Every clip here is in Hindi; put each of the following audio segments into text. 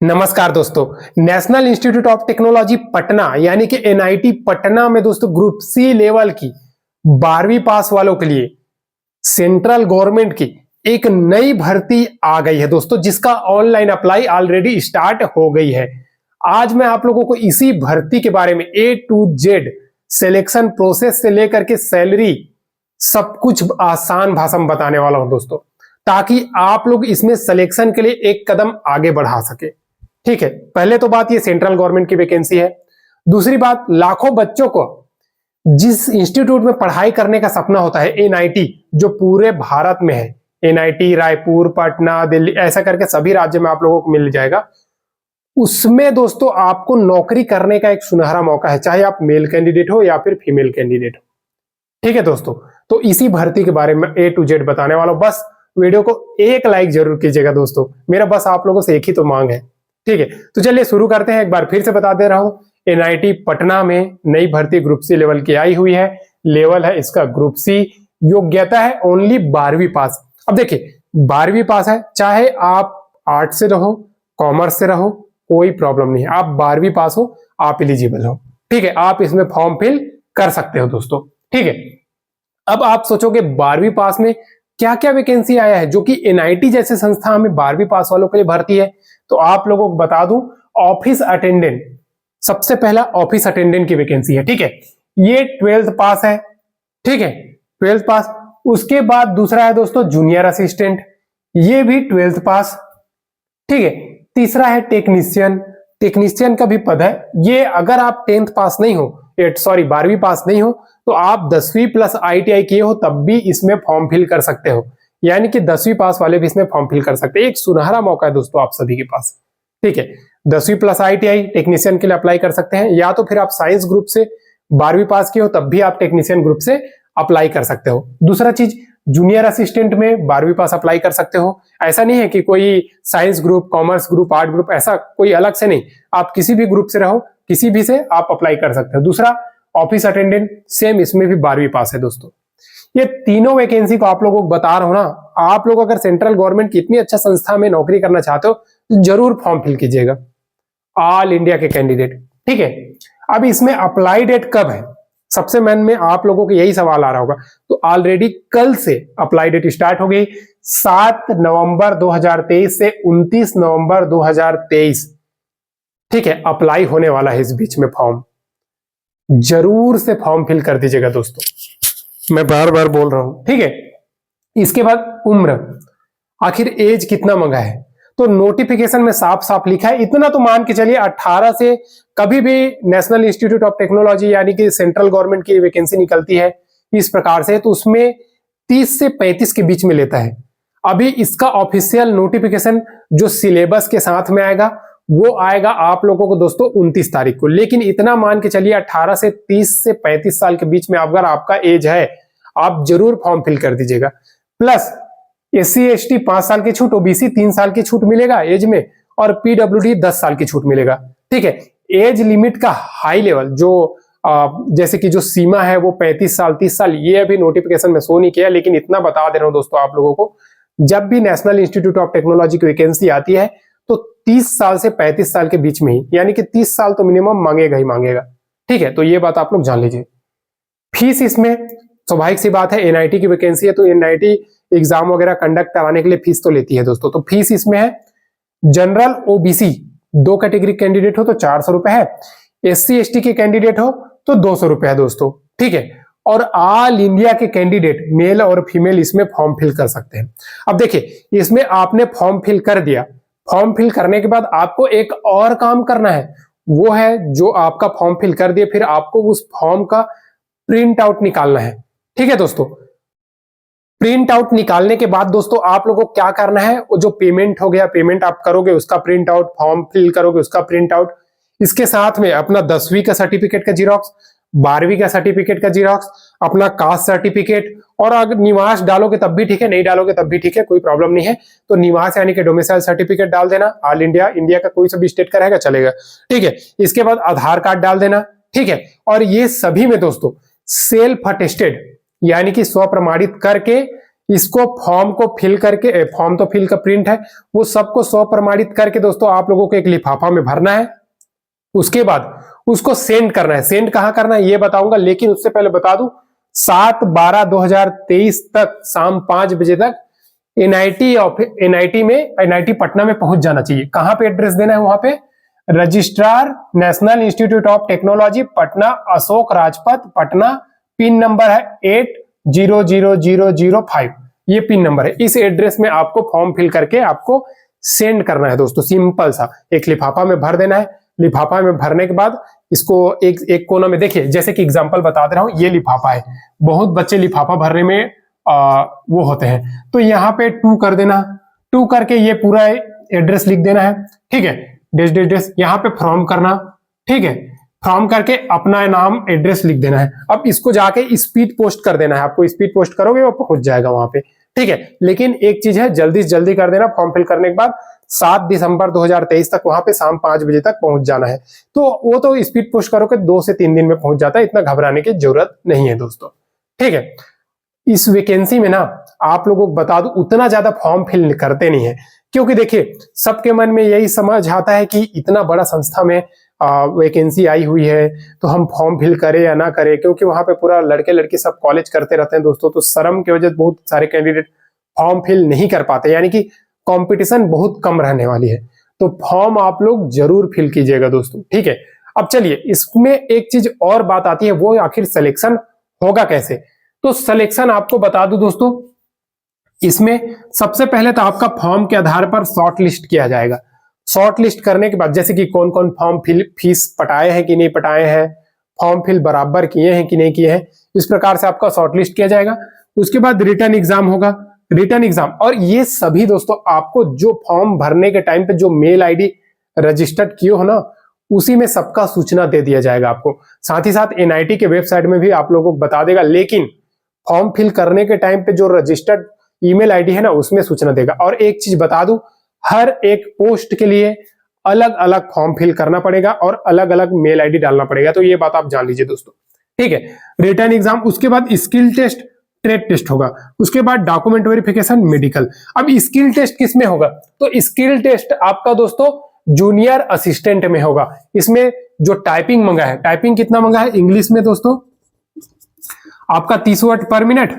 नमस्कार दोस्तों। National institute of technology Patna यानी कि एनआईटी पटना में दोस्तों ग्रुप सी लेवल की 12वीं पास वालों के लिए सेंट्रल गवर्नमेंट की एक नई भर्ती आ गई है दोस्तों, जिसका ऑनलाइन अप्लाई ऑलरेडी स्टार्ट हो गई है। आज मैं आप लोगों को इसी भर्ती के बारे में ए टू जेड सिलेक्शन प्रोसेस से लेकर के सैलरी सब कुछ आसान भाषा में बताने वाला हूं दोस्तों, ताकि आप लोग इसमें सिलेक्शन के लिए एक कदम आगे बढ़ा सके। ठीक है, पहले तो बात ये सेंट्रल गवर्नमेंट की वैकेंसी है। दूसरी बात, लाखों बच्चों को जिस इंस्टीट्यूट में पढ़ाई करने का सपना होता है, एनआईटी जो पूरे भारत में है, एनआईटी रायपुर, पटना, दिल्ली, ऐसा करके सभी राज्य में आप लोगों को मिल जाएगा। उसमें दोस्तों आपको नौकरी करने का एक सुनहरा मौका है, चाहे आप मेल कैंडिडेट हो या फिर फीमेल कैंडिडेट हो। ठीक है दोस्तों, तो इसी भर्ती के बारे में ए टू जेड बताने वाला हूं। बस वीडियो को एक लाइक जरूर कीजिएगा दोस्तों, मेरा बस आप लोगों से एक ही तो मांग है। ठीक है, तो चलिए शुरू करते हैं। एक बार फिर से बता दे रहा हूं, एनआईटी पटना में नई भर्ती ग्रुप सी लेवल की आई हुई है। लेवल है इसका ग्रुप सी। योग्यता है ओनली 12वीं पास। अब देखिए 12वीं पास है, चाहे आप आर्ट्स से रहो, कॉमर्स से रहो, कोई प्रॉब्लम नहीं है। आप 12वीं पास हो, आप एलिजिबल हो। ठीक है, आप इसमें फॉर्म फिल कर सकते हो दोस्तों। ठीक है, अब आप सोचोगे 12वीं पास में क्या क्या वैकेंसी आया है जो कि एनआईटी जैसे संस्था में 12वीं पास वालों के लिए भर्ती है। तो आप लोगों को बता दूं, ऑफिस अटेंडेंट, सबसे पहला ऑफिस अटेंडेंट की वैकेंसी है। ठीक है, ये 12th पास है। ठीक है, 12th पास। उसके बाद दूसरा है दोस्तों जूनियर असिस्टेंट, ये भी 12th पास। ठीक है, तीसरा है टेक्नीशियन, टेक्नीशियन का भी पद है। ये अगर आप 10th पास नहीं हो, 12वीं पास नहीं हो, तो आप 10वीं प्लस आईटीआई किए हो तब भी इसमें फॉर्म फिल कर सकते हो। यानी कि 10वीं पास वाले भी इसमें फॉर्म फिल कर सकते हैं। एक सुनहरा मौका है दोस्तों आप सभी के पास। ठीक है, 10वीं प्लस आईटीआई टेक्नीशियन के लिए अप्लाई कर सकते हैं, या तो फिर आप साइंस ग्रुप से 12वीं पास किए हो तब भी आप टेक्नीशियन ग्रुप से अप्लाई कर सकते हो। दूसरा चीज, जूनियर असिस्टेंट में 12वीं पास अप्लाई कर सकते हो। ऐसा नहीं है कि कोई science group, commerce group, art group, ऐसा कोई अलग से नहीं, आप किसी भी ग्रुप से रहो, किसी भी से आप अप्लाई कर सकते हो। दूसरा ऑफिस अटेंडेंट, सेम इसमें भी 12वीं पास है दोस्तों। ये तीनों वैकेंसी को आप लोगों को बता रहा हूं ना। आप लोग अगर सेंट्रल गवर्नमेंट की इतनी अच्छा संस्था में नौकरी करना चाहते हो तो जरूर फॉर्म फिल कीजिएगा, ऑल इंडिया के कैंडिडेट। ठीक है, अब इसमें अप्लाई डेट कब है, सबसे मन में आप लोगों को यही सवाल आ रहा होगा। तो ऑलरेडी कल से अप्लाई डेट स्टार्ट हो गई, 7 नवंबर 2023 से 29 नवंबर 2023। ठीक है, अप्लाई होने वाला है इस बीच में फॉर्म। जरूर से फॉर्म फिल कर दीजिएगा दोस्तों, मैं बार बार बोल रहा हूं। ठीक है, इसके बाद उम्र, आखिर एज कितना मांगा है, तो नोटिफिकेशन में साफ साफ लिखा है। इतना तो मान के चलिए 18 से कभी भी नेशनल इंस्टीट्यूट ऑफ टेक्नोलॉजी यानी कि सेंट्रल गवर्नमेंट की वैकेंसी निकलती है इस प्रकार से, तो उसमें 30 से 35 के बीच में लेता है। अभी इसका ऑफिशियल नोटिफिकेशन जो सिलेबस के साथ में आएगा वो आएगा आप लोगों को दोस्तों 29 तारीख को। लेकिन इतना मान के चलिए 18 से 30 से 35 साल के बीच में अगर आपका एज है, आप जरूर फॉर्म फिल कर दीजिएगा। प्लस SC ST 5 साल की छूट, OBC 3 साल की छूट मिलेगा एज में, और PWD 10 साल की छूट मिलेगा। ठीक है, एज लिमिट का हाई लेवल जो जैसे कि जो सीमा है वो 35 साल 30 साल, ये अभी नोटिफिकेशन में शो नहीं किया, लेकिन इतना बता दे रहा हूं दोस्तों आप लोगों को, जब भी नेशनल इंस्टीट्यूट ऑफ टेक्नोलॉजी की वैकेंसी आती है तो 30 साल से 35 साल के बीच में ही, यानी कि 30 साल तो मिनिमम मांगेगा ही मांगेगा। ठीक है, तो ये बात आप लोग जान लीजिए। फीस इसमें स्वाभाविक सी बात है, एनआईटी की वैकेंसी है तो एनआईटी एग्जाम वगैरह कंडक्ट कराने के लिए फीस तो लेती है दोस्तों। तो फीस इसमें है, जनरल OBC 2 कैटेगरी कैंडिडेट हो तो 400 रुपए है, SC ST के कैंडिडेट हो तो 200 रुपए है दोस्तों। ठीक है, और ऑल इंडिया के कैंडिडेट मेल और फीमेल इसमें फॉर्म फिल कर सकते हैं। अब देखिए, इसमें आपने फॉर्म फिल कर दिया, फॉर्म फिल करने के बाद आपको एक और काम करना है, वो है जो आपका फॉर्म फिल कर दिए फिर आपको उस फॉर्म का प्रिंट आउट निकालना है। ठीक है दोस्तों, प्रिंट आउट निकालने के बाद दोस्तों आप लोगों को क्या करना है, वो जो पेमेंट हो गया, पेमेंट आप करोगे उसका प्रिंट आउट, फॉर्म फिल करोगे उसका प्रिंट आउट, इसके साथ में अपना 10वीं का सर्टिफिकेट का जीरोक्स, 12वीं का सर्टिफिकेट का जीरोक्स, अपना कास्ट सर्टिफिकेट, और अगर निवास डालोगे तब भी ठीक है, नहीं डालोगे तब भी ठीक है, कोई प्रॉब्लम नहीं है। तो निवास यानी कि डोमिसाइल सर्टिफिकेट डाल देना, ऑल इंडिया, इंडिया का कोई सा भी स्टेट का रहेगा चलेगा। ठीक है, इसके बाद आधार कार्ड डाल देना। ठीक है, और ये सभी में दोस्तों सेल्फ अटेस्टेड यानी कि स्व प्रमाणित करके इसको फॉर्म को फिल करके, फॉर्म तो फिल का प्रिंट है, वो सबको 100 प्रमाणित करके दोस्तों आप लोगों को एक लिफाफा में भरना है। उसके बाद उसको सेंड करना है। सेंड कहां करना है ये बताऊंगा, लेकिन उससे पहले बता दूं 7/12/2023 तक शाम 5 बजे तक एनआईटी पटना में पहुंच जाना चाहिए। कहां पे एड्रेस देना है? वहां पे registrar national institute of technology Patna, Ashok Rajpath Patna, pin number है 800005, ये पिन नंबर है। इस एड्रेस में आपको फॉर्म फिल करके आपको सेंड करना है दोस्तों। सिंपल सा एक लिफाफा में भर देना है। लिफाफा में भरने के बाद इसको एक कोना में, देखिए जैसे कि एग्जांपल बता दे रहा हूं, ये लिफाफा है। बहुत बच्चे लिफाफा भरने में वो होते हैं, तो यहाँ पे 2 कर देना। 2 करके ये पूरा एड्रेस लिख देना है, ठीक है। डेस डेस डेस यहाँ पे फ्रॉम करना, ठीक है। फ्रॉम करके अपना नाम एड्रेस लिख देना है। अब इसको जाके स्पीड पोस्ट कर देना है। आपको स्पीड पोस्ट करोगे वो पहुंच जाएगा वहां पे, ठीक है। लेकिन एक चीज है, जल्दी से जल्दी कर देना। फॉर्म फिल करने के बाद 7 दिसंबर 2023 तक वहां पे शाम 5 बजे तक पहुंच जाना है। तो वो तो स्पीड पोस्ट करोगे 2 से 3 दिन में पहुंच जाता है, इतना घबराने की जरूरत नहीं है दोस्तों, ठीक है। इस वैकेंसी में ना आप लोगों को बता दूं, उतना ज्यादा फॉर्म फिल करते नहीं है, क्योंकि देखिए सबके मन में यही समझ आता है कि इतना बड़ा संस्था में वैकेंसी आई हुई है तो हम फॉर्म फिल करें या ना करें, क्योंकि वहां पे पूरा लड़के लड़की सब कॉलेज करते रहते हैं दोस्तों। तो शर्म की वजह से बहुत सारे कैंडिडेट फॉर्म फिल नहीं कर पाते, यानी कि कंपटीशन बहुत कम रहने वाली है। तो फॉर्म आप लोग जरूर फिल कीजिएगा दोस्तों, ठीक है। अब चलिए इसमें एक चीज और बात आती है, वो आखिर सिलेक्शन होगा कैसे। तो सिलेक्शन आपको बता दूं दोस्तों, इसमें सबसे पहले तो आपका फॉर्म के आधार पर शॉर्ट लिस्ट किया जाएगा। शॉर्ट लिस्ट करने के बाद जैसे कि कौन कौन फॉर्म फिल फीस पटाए हैं कि नहीं पटाए हैं, फॉर्म फिल बराबर किए हैं कि नहीं किए हैं, इस प्रकार से आपका शॉर्ट लिस्ट किया जाएगा। उसके बाद रिटर्न एग्जाम होगा, रिटर्न एग्जाम। और ये सभी दोस्तों आपको जो फॉर्म भरने के टाइम पे जो मेल आईडी रजिस्टर्ड किए हो ना, उसी में सबका सूचना दे दिया जाएगा आपको। साथ ही साथ एनआईटी के वेबसाइट में भी आप लोगों को बता देगा, लेकिन फॉर्म फिल करने के टाइम पे जो रजिस्टर्ड ईमेल आईडी है ना, उसमें सूचना देगा। और एक चीज बता दूं, हर एक पोस्ट के लिए अलग अलग फॉर्म फिल करना पड़ेगा और अलग अलग मेल आईडी डालना पड़ेगा। तो ये बात आप जान लीजिए दोस्तों, ठीक है। रिटर्न एग्जाम, उसके बाद स्किल टेस्ट, ट्रेड टेस्ट होगा, उसके बाद डॉक्यूमेंट वेरिफिकेशन, मेडिकल। अब स्किल टेस्ट किस में होगा? तो स्किल टेस्ट आपका दोस्तों जूनियर असिस्टेंट में होगा। इसमें जो टाइपिंग मंगा है, टाइपिंग कितना मंगा है इंग्लिश में दोस्तों, आपका 30 वर्ड पर मिनट,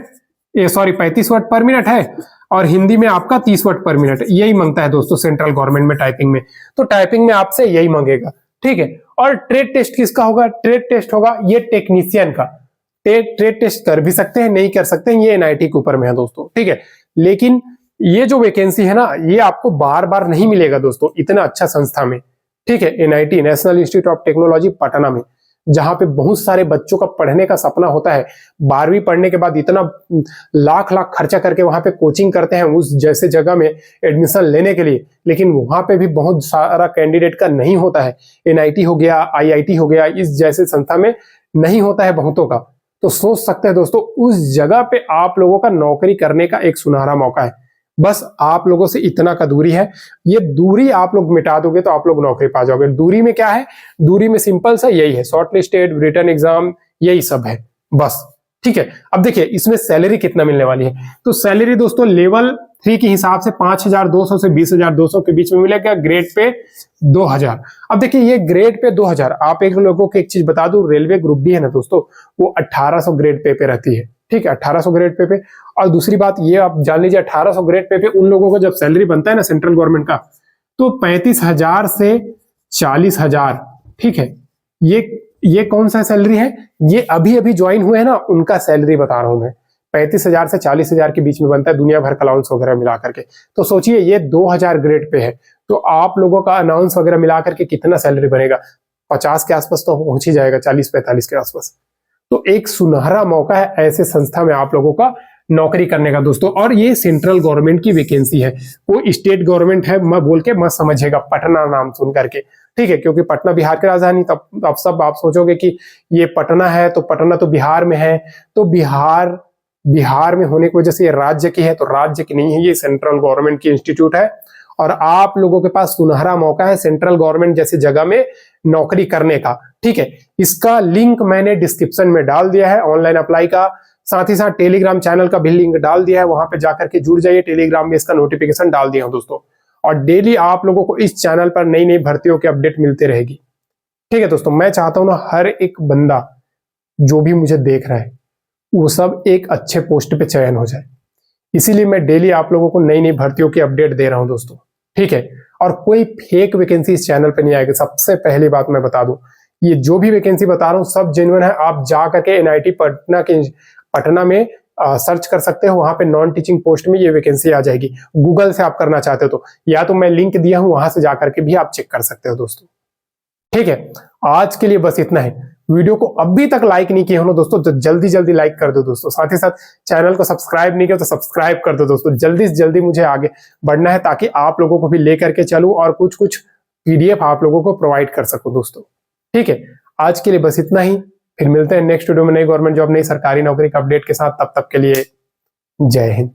35 वर्ड पर मिनट है, और हिंदी में आपका 30 वर्ड पर मिनट, यही मांगता है दोस्तों सेंट्रल गवर्नमेंट में टाइपिंग में। तो टाइपिंग में आपसे यही मांगेगा, ठीक है। और ट्रेड टेस्ट किसका होगा? ट्रेड टेस्ट होगा ये टेक्नीशियन का। ट्रेड टेस्ट कर भी सकते हैं, नहीं कर सकते हैं, ये एनआईटी के ऊपर में है दोस्तों, ठीक है। लेकिन ये जो वैकेंसी है ना, ये आपको बार बार नहीं मिलेगा दोस्तों इतना अच्छा संस्था में, ठीक है। NIT national institute of technology Patna में, जहां पे बहुत सारे बच्चों का पढ़ने का सपना होता है। 12वीं पढ़ने के बाद इतना लाख लाख खर्चा करके वहां पे कोचिंग करते हैं उस जैसे जगह में एडमिशन लेने के लिए, लेकिन वहां पे भी बहुत सारा कैंडिडेट का नहीं होता है। एनआईटी हो गया, आईआईटी हो गया, इस जैसे संस्था में नहीं होता है बहुतों का। तो सोच सकते हैं दोस्तों, उस जगह पे आप लोगों का नौकरी करने का एक सुनहरा मौका है। बस आप लोगों से इतना का दूरी है, ये दूरी आप लोग मिटा दोगे तो आप लोग नौकरी पा जाओगे। दूरी में क्या है? दूरी में सिंपल सा यही है, शॉर्ट लिस्टेड, रिटर्न एग्जाम, यही सब है बस, ठीक है। अब देखिए इसमें सैलरी कितना मिलने वाली है। तो सैलरी दोस्तों लेवल 3 के हिसाब से 5,200 से 20,200 के बीच में मिलेगा, ग्रेड पे 2,000। अब देखिए ये ग्रेड पे 2,000, आप एक लोगों को एक चीज बता दूं, रेलवे ग्रुप डी है ना दोस्तों, वो 1800 ग्रेड पे रहती है, ठीक है, 1800 ग्रेड पे। और दूसरी बात ये आप जान लीजिए, 1800 ग्रेड पे उन लोगों को जब सैलरी बनता है ना सेंट्रल गवर्नमेंट का, तो 35,000 से 40,000, ठीक है। ये कौन सा सैलरी है? ये अभी अभी ज्वाइन हुए हैं ना, उनका सैलरी बता रहा हूं मैं। 35,000 से 40,000 के बीच में बनता है, दुनिया भर का अलाउंस वगैरह मिला करके। तो सोचिए ये 2,000 ग्रेड पे है, तो आप लोगों का अनाउंस वगैरह मिला करके कितना सैलरी बनेगा? 50 के आसपास तो पहुंच ही जाएगा, 40-45 के आसपास। तो एक सुनहरा मौका है ऐसे संस्था में आप लोगों का नौकरी करने का दोस्तों। और ये सेंट्रल गवर्नमेंट की वैकेंसी है, वो स्टेट गवर्नमेंट है मैं बोल के मत समझिएगा पटना नाम सुन करके, ठीक है। क्योंकि पटना बिहार की राजधानी, तब आप सब आप सोचोगे कि ये पटना है तो पटना तो बिहार में है, तो बिहार में होने की वजह से ये राज्य की है, तो राज्य की नहीं है, ये सेंट्रल गवर्नमेंट की इंस्टीट्यूट है। और आप लोगों के पास सुनहरा मौका है सेंट्रल गवर्नमेंट जैसी जगह में नौकरी करने का, ठीक है। इसका लिंक मैंने डिस्क्रिप्शन में डाल दिया है, ऑनलाइन अप्लाई का साथ ही साथ टेलीग्राम चैनल का भी लिंक डाल दिया है, वहां पे जाकर के जुड़ जाइए। टेलीग्राम में इसका नोटिफिकेशन डाल दिया हूं दोस्तों, और डेली आप लोगों को इस चैनल पर नई नई भर्तियों की अपडेट मिलते रहेगी। ठीक है दोस्तों, मैं चाहता हूं ना हर एक बंदा जो भी मुझे देख रहा है वो सब एक अच्छे पोस्ट पे चयन हो जाए, इसीलिए मैं डेली आप लोगों को नई नई भर्तियों की अपडेट दे रहा हूं दोस्तों। ठीक है, और कोई फेक वैकेंसी इस चैनल पे नहीं आएगी। सबसे पहली बात मैं बता दूं, ये जो भी वैकेंसी बता रहा हूं सब जेन्युइन है। आप जा करके एनआईटी पटना में सर्च कर सकते हो, वहां पे नॉन टीचिंग पोस्ट में ये वैकेंसी आ जाएगी। गूगल से आप करना चाहते हो तो, या तो मैं लिंक दिया हूं वहां से जाकर के भी आप चेक कर सकते हो दोस्तों। ठीक है, आज के लिए बस इतना है। वीडियो को अभी तक लाइक नहीं किए हो ना दोस्तों तो जल्दी जल्दी लाइक कर दो दोस्तों। साथ ही साथ चैनल को सब्सक्राइब नहीं किया तो सब्सक्राइब कर दो दोस्तों। जल्दी से जल्दी मुझे आगे बढ़ना है ताकि आप लोगों को भी लेकर के चलूं और कुछ कुछ पीडीएफ आप लोगों को प्रोवाइड कर सकूं दोस्तों। ठीक है, आज के लिए बस इतना ही। फिर मिलते हैं नेक्स्ट वीडियो में नई गवर्नमेंट जॉब, नई सरकारी नौकरी का अपडेट के साथ। तब तक के लिए जय हिंद।